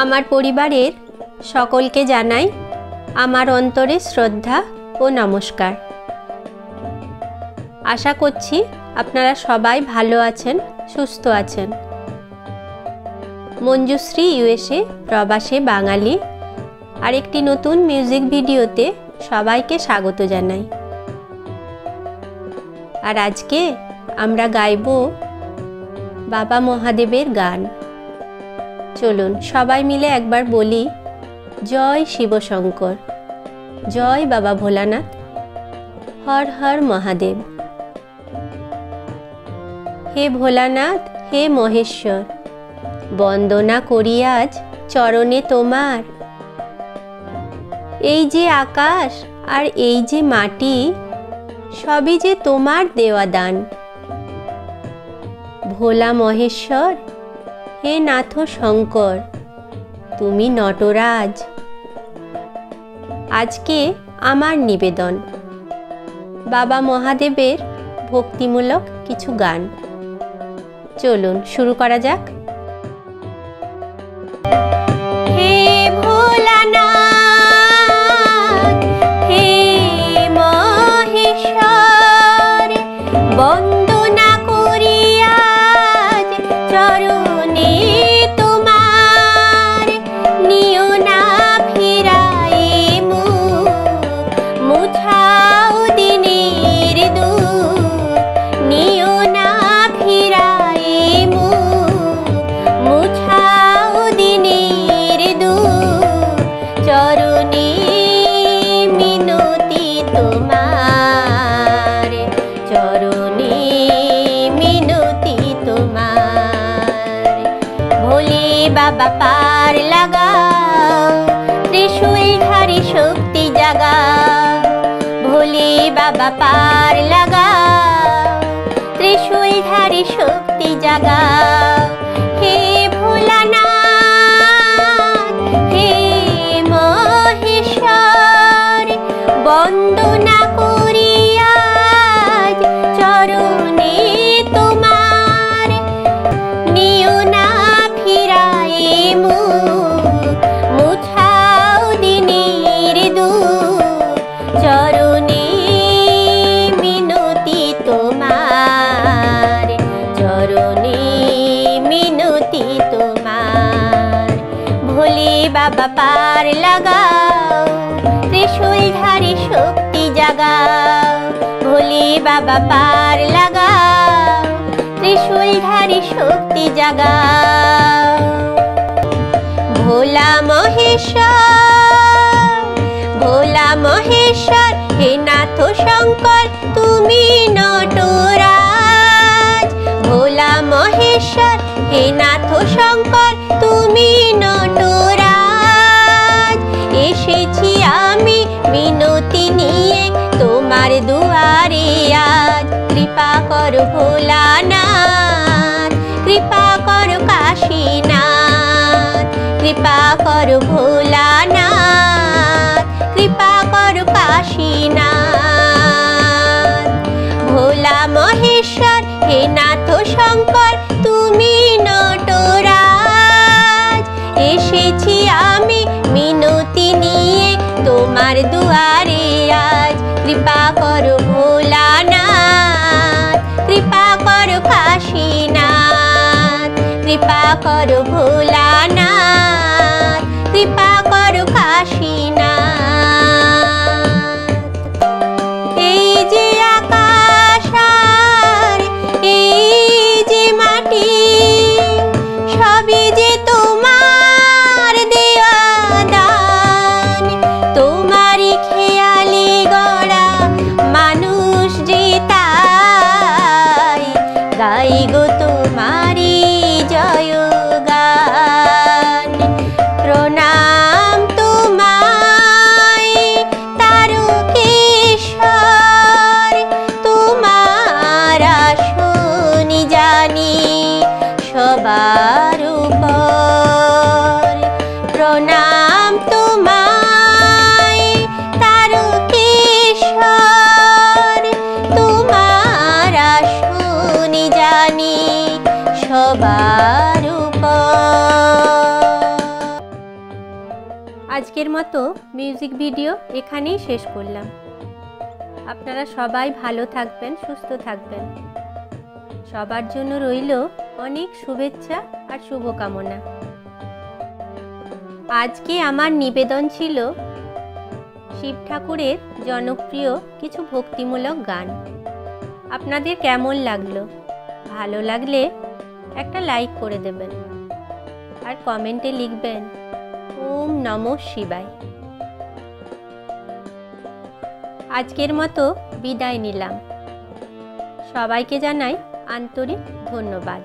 আমার পরিবারের সকলকে জানাই আমার অন্তরে শ্রদ্ধা ও নমস্কার। আশা করছি আপনারা সবাই ভালো আছেন, সুস্থ আছেন। মঞ্জুশ্রী ইউএসএ প্রবাসে বাঙালি আরেকটি নতুন মিউজিক ভিডিওতে সবাইকে স্বাগত জানাই। আর আজকে আমরা গাইব বাবা মহাদেবের গান। চলুন সবাই মিলে একবার বলি, জয় শিব শঙ্কর, জয় বাবা ভোলানাথ, হর হর মহাদেব। হে ভোলানাথ, হে মহেশ্বর, বন্দনা করি আজ চরণে তোমার। এই যে আকাশ আর এই যে মাটি, সবই যে তোমার দেওয়া দান। ভোলা মহেশ্বর, হে নাথ শঙ্কর, তুমি নটরাজ। আজকে আমার নিবেদন বাবা মহাদেবের ভক্তিমূলক কিছু গান। চলুন শুরু করা যাক। হে ভোলানাথ, হে মহেশ্বর, বন্দনা করি আজ চরণে তোমার। নিও না ফিরায়ে মুখ, মুছাও দিনের দুঃখ। নিও না ফিরায়ে মুখ, মুছাও দিনের দুঃখ। চরণে মিনতি তোমার, চরণে মিনতি তোমার। ভোলে বাবা পার লাগাও, ত্রিশূলধারী শক্তি জাগাও। ভোলে বাবা পার লাগাও, ত্রিশূলধারী শক্তি জাগাও। হে ভোলানাথ, হে মহেশ্বর, বন্দনা করি আজ চরণে তোমার। নিও না ফিরায়ে মুখ, মুছাও দিনের দুঃখ। চরণে মিনতি তোমার, চরণে মিনতি তোমার। ভোলে বাবা পার লাগাও, ত্রিশূলধারী শক্তি জাগাও। ভোলে বাবা পার লাগাও, ত্রিশূলধারী শক্তি জাগাও। ভোলা মহেশ্বর, ভোলা মহেশ্বর, হে নাথ শঙ্কর, তুমি নটরাজ। ভোলা মহেশ্বর, হে নাথ শঙ্কর, তুমি নটরাজ। এসেছি আমি মিনতি নিয়ে তোমার দুয়ারে আজ। কৃপা করো ভোলানাথ, কৃপা করো কাশীনাথ। কৃপা করো ভোলানাথ, কৃপা করো কাশীনাথ। ভোলা মহেশ্বর, হে নাথ শঙ্কর, তুমি নটরাজ। এসেছি আমি মিনতি নিয়ে তোমার দুয়ারে আজ। কৃপা করো ভোলানাথ, কৃপা করো কাশীনাথ। কৃপা করো ভোলানাথ, কৃপা করো কাশীনাথ। এই যে আকাশ আর এই যে মাটি, সবই যে তোমার দেওয়া দান। তোমারই খেয়ালি গড়া মানুষ যে তাই, গাই গো তোমারই জয় গান। প্রণাম আজকের মতো মিউজিক ভিডিও এখানেই শেষ করলাম। আপনারা সবাই ভালো থাকবেন, সুস্থ থাকবেন। সবার জন্য রইল অনেক শুভেচ্ছা আর শুভকামনা। আজকে আমার নিবেদন ছিল শিব ঠাকুরের জনপ্রিয় কিছু ভক্তিমূলক গান। আপনাদের কেমন লাগলো? ভালো লাগলে একটা লাইক করে দেবেন আর কমেন্টে লিখবেন ওম নমঃ শিবায়। আজকের মতো বিদায় নিলাম। সবাইকে জানাই আন্তরিক ধন্যবাদ।